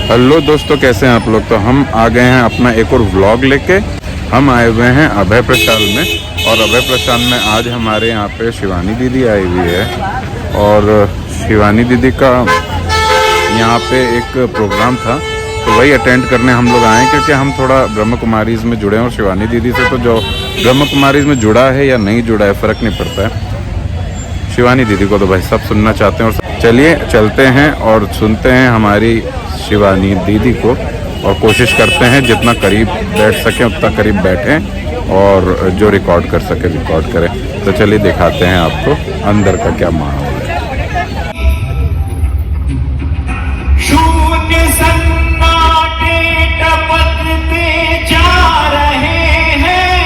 Hello दोस्तों, कैसे हैं आप लोग। तो हम आ गए हैं अपना एक और व्लॉग लेके। हम आए हुए हैं अभय प्रसाद में, और अभय प्रसाद में आज हमारे यहाँ पे शिवानी दीदी आई हुई है। और शिवानी दीदी का यहाँ पे एक प्रोग्राम था, तो वही अटेंड करने हम लोग आए हैं, क्योंकि हम थोड़ा ब्रह्म कुमारीज में जुड़े हैं। और शिवानी दीदी से तो जो ब्रह्म कुमारीज में जुड़ा है या नहीं जुड़ा है फ़र्क नहीं पड़ता है, शिवानी दीदी को तो भाई सब सुनना चाहते हैं। और चलिए चलते हैं और सुनते हैं हमारी शिवानी दीदी को, और कोशिश करते हैं जितना करीब बैठ सकें उतना करीब बैठें, और जो रिकॉर्ड कर सके रिकॉर्ड करें। तो चलिए दिखाते हैं आपको अंदर का क्या माहौल है। शून्य सन्नाटे टपकते जा रहे हैं,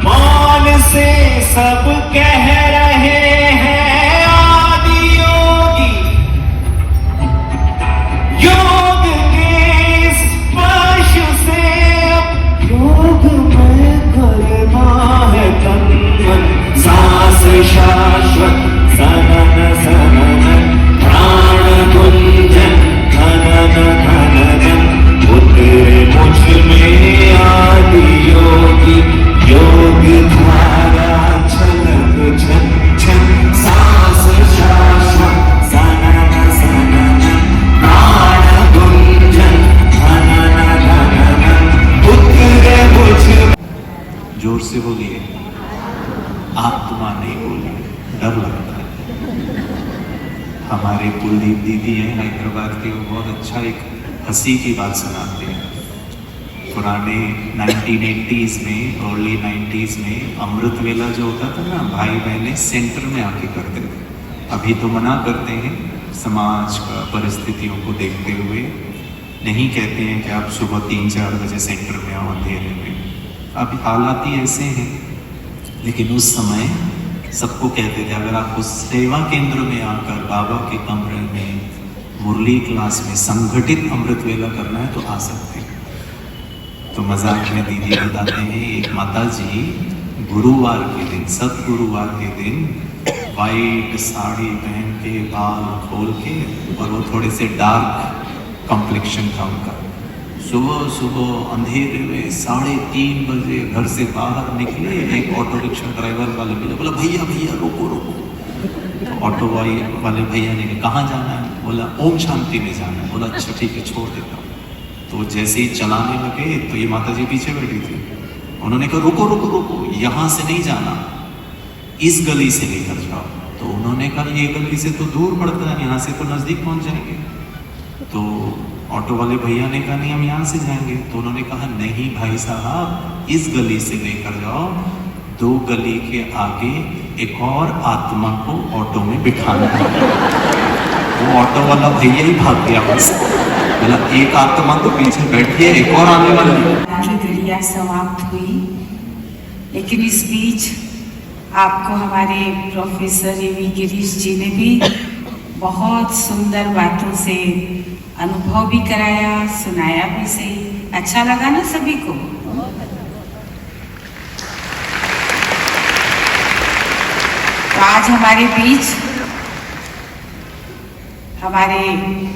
मान से सब कह रहे हैं आदि योगी, योग के स्पर्श से अब योगमय करना है तन मन, सांस शाश्वत सनन सनन, प्राण गुंजन धनन धनन, उतरे मुझ में आदि योगी, योग धारा छलक छन छन, सांस शाश्वत सनन सनन, प्राण गुंजन धनन धनन, उतरे मुझ में। जोर से बोलिए, आत्मा नहीं बोलिए, डर लगता है। हमारे कुलदीप दीदी हैं हैदराबाद के, वो बहुत अच्छा एक हंसी की बात सुनाते हैं। पुराने 1980s में, अर्ली 90s में अमृत वेला जो होता था ना, भाई बहनें सेंटर में आके करते थे। अभी तो मना करते हैं, समाज का परिस्थितियों को देखते हुए नहीं कहते हैं कि आप सुबह 3-4 बजे सेंटर में आओ अंधेरे में। अब हालात ही ऐसे हैं, लेकिन उस समय सबको कहते थे अगर आपको सेवा केंद्र में आकर बाबा के कमरे में मुरली क्लास में संगठित अमृत वेला करना है तो आ सकते हैं। तो मजाक में दीदी बताते हैं, एक माता जी गुरुवार के दिन, सतगुरुवार के दिन वाइट साड़ी पहन के, बाल खोल के, और वो थोड़े से डार्क कॉम्प्लेक्शन था उनका, सुबह सुबह अंधेरे में 3:30 बजे घर से बाहर निकले। एक ऑटो रिक्शा ड्राइवर वाले मिले, बोला भैया भैया रोको रोको। तो ऑटो वाले भैया ने कहाँ जाना है, बोला ओम शांति में जाना है। बोला अच्छा ठीक है, छोड़ देता हूँ। तो जैसे ही चलाने लगे तो ये माता जी पीछे बैठी थी, उन्होंने कहा रुको रुको रुको, यहाँ से नहीं जाना, इस गली से लेकर जाओ। तो उन्होंने कहा ये गली से तो दूर पड़ता है, यहाँ से तो नजदीक पहुंच जाएंगे। तो ऑटो वाले भैया ने कहा नहीं हम यहाँ से जाएंगे। तो उन्होंने कहा नहीं भाई साहब, इस गली से लेकर जाओ, 2 गली के आगे एक और आत्मा को ऑटो में बिठाना है। वो ऑटो वाला भैया ही भाग गया बस, बोला एक आत्मा तो पीछे बैठी है, एक और आने वाली है। घड़ियां समाप्त हुई, लेकिन इस बीच आपको हमारे प्रोफेसर ए.वी. गिरीश जी ने भी बहुत सुंदर बातों से अनुभव भी कराया, सुनाया भी सही। अच्छा लगा ना सभी को? तो आज हमारे बीच हमारे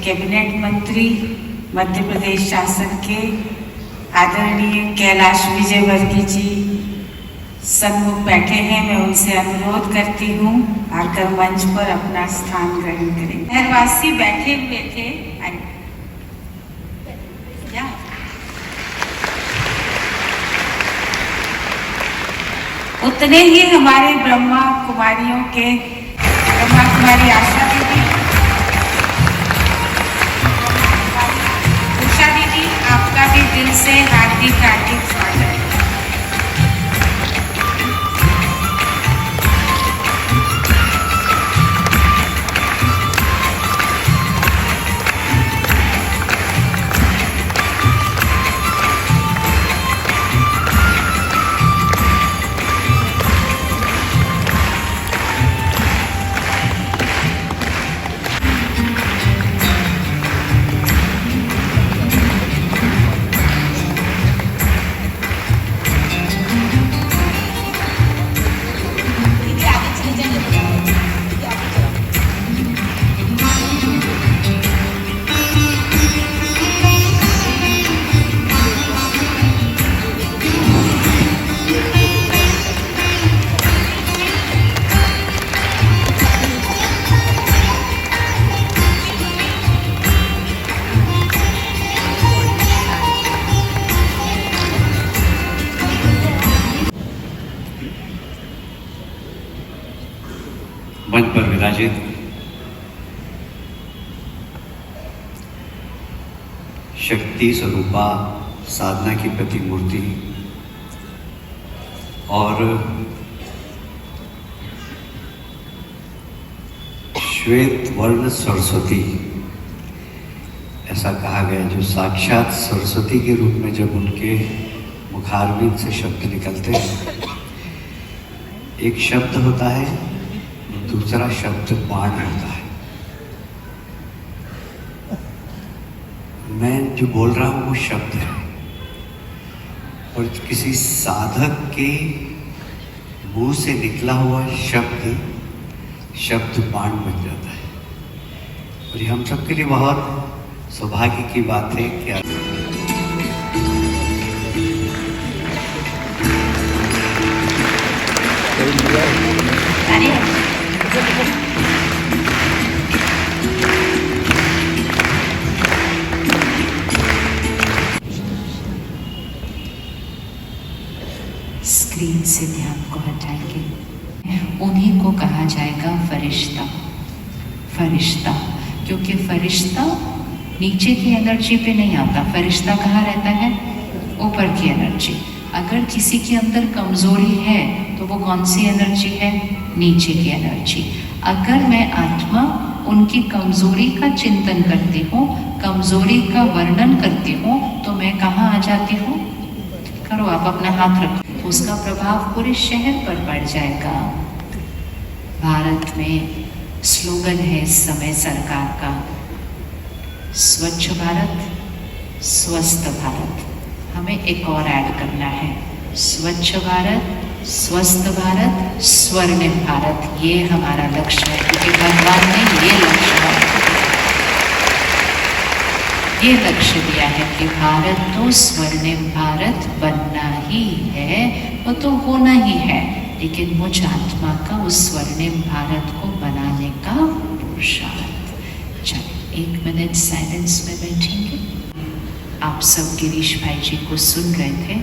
कैबिनेट मंत्री, मध्य प्रदेश शासन के आदरणीय कैलाश विजयवर्गीय जी सन्मुख बैठे हैं। मैं उनसे अनुरोध करती हूँ आकर मंच पर अपना स्थान ग्रहण करें। शहरवासी बैठे हुए थे, उतने ही हमारे ब्रह्मा कुमारी आशा दीदी, उषा दीदी, आपका भी दिल से हार्दिक हार्दिक स्वागत है। शक्ति स्वरूपा साधना की प्रतिमूर्ति और श्वेत वर्ण सरस्वती, ऐसा कहा गया, जो साक्षात सरस्वती के रूप में जब उनके मुखारविंद से शब्द निकलते हैं, एक शब्द होता है, दूसरा शब्द बाण होता है। मैं जो बोल रहा हूँ वो शब्द है, और किसी साधक के मुंह से निकला हुआ शब्द बाण बन जाता है। और ये हम सबके लिए बहुत सौभाग्य की बात है कि स्क्रीन से ध्यान को हटाएंगे। उन्हीं को कहा जाएगा फरिश्ता। फरिश्ता, क्योंकि फरिश्ता नीचे की एनर्जी पे नहीं आता। फरिश्ता कहाँ रहता है? ऊपर की एनर्जी। अगर किसी के अंदर कमजोरी है तो वो कौन सी एनर्जी है? नीचे की एनर्जी। अगर मैं आत्मा उनकी कमजोरी का चिंतन करती हूँ, कमजोरी का वर्णन करती हूँ, तो मैं कहाँ आ जाती हूँ? करो, आप अपना हाथ रखो, तो उसका प्रभाव पूरे शहर पर पड़ जाएगा। भारत में स्लोगन है इस समय सरकार का, स्वच्छ भारत, स्वस्थ भारत। हमें एक और ऐड करना है, स्वच्छ भारत, स्वस्थ भारत, स्वर्णिम भारत। ये हमारा लक्ष्य है, क्योंकि भगवान ने ये लक्ष्य दिया है कि भारत तो स्वर्णिम भारत बनना ही है, वो तो होना ही है, लेकिन मुझ आत्मा का उस स्वर्णिम भारत को बनाने का पुरुषार्थ। चलिए 1 मिनट साइलेंस में बैठेंगे। आप सब गिरीश भाई जी को सुन रहे थे।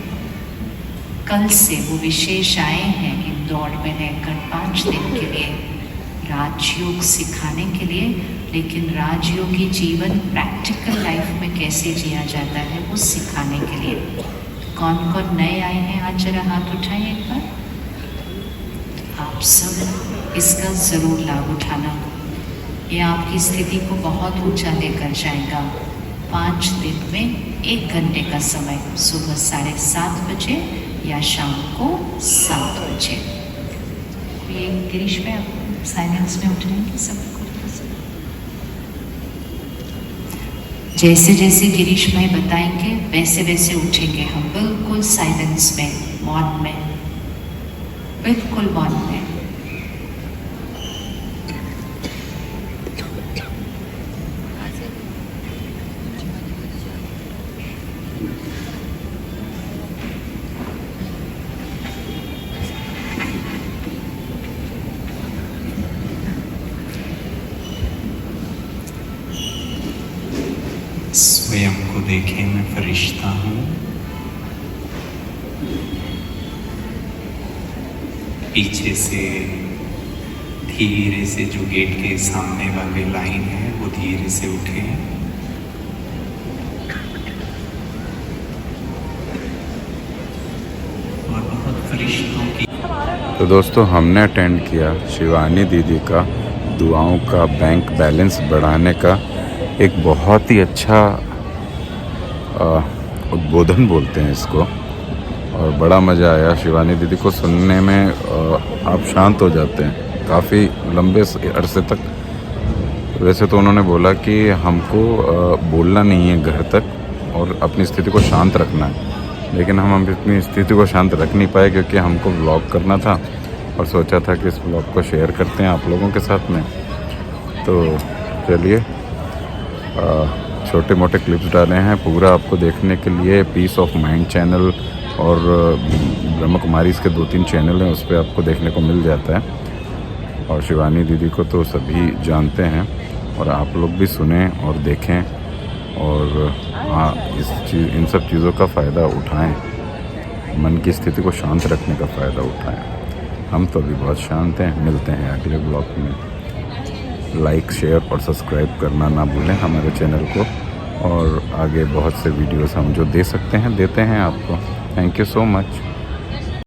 कल से वो विशेष आए हैं इंदौर में रहकर 5 दिन के लिए राजयोग सिखाने के लिए। लेकिन राजयोगी जीवन प्रैक्टिकल लाइफ में कैसे जिया जाता है वो सिखाने के लिए। कौन कौन नए आए हैं आज जरा हाथ उठाएं एक बार। आप सब इसका ज़रूर लाभ उठाना, ये आपकी स्थिति को बहुत ऊंचा लेकर जाएगा। 5 दिन में 1 घंटे का समय, सुबह 7:30 बजे या शाम को 7 बजे। ये गिरीश में आप साइलेंस में उठाएंगे सबको। जैसे जैसे गिरीश भाई बताएंगे वैसे वैसे उठेंगे हम, बिल्कुल साइलेंस में, मौन में, बिल्कुल मौन में। स्वयं को देखें, मैं फरिश्ता हूँ। पीछे से धीरे से जो गेट के सामने वाली लाइन है वो धीरे से उठे। और बहुत फरिश्तों की। तो दोस्तों, हमने अटेंड किया शिवानी दीदी का दुआओं का बैंक बैलेंस बढ़ाने का एक बहुत ही अच्छा उद्बोधन बोलते हैं इसको, और बड़ा मज़ा आया शिवानी दीदी को सुनने में। आप शांत हो जाते हैं काफ़ी लंबे अरसे तक। वैसे तो उन्होंने बोला कि हमको बोलना नहीं है घर तक और अपनी स्थिति को शांत रखना है, लेकिन हम अपनी स्थिति को शांत रख नहीं पाए क्योंकि हमको व्लॉग करना था और सोचा था कि इस व्लॉग को शेयर करते हैं आप लोगों के साथ में। तो चलिए, छोटे मोटे क्लिप्स डाले हैं। पूरा आपको देखने के लिए पीस ऑफ माइंड चैनल और ब्रह्म कुमारी के 2-3 चैनल हैं, उस पर आपको देखने को मिल जाता है। और शिवानी दीदी को तो सभी जानते हैं, और आप लोग भी सुने और देखें, और हाँ, इन सब चीज़ों का फ़ायदा उठाएं, मन की स्थिति को शांत रखने का फ़ायदा उठाएं। हम तो अभी बहुत शांत हैं। मिलते हैं अगले ब्लॉग में। लाइक, शेयर और सब्सक्राइब करना ना भूलें हमारे चैनल को। और आगे बहुत से वीडियोस हम जो दे सकते हैं देते हैं आपको। Thank you so much.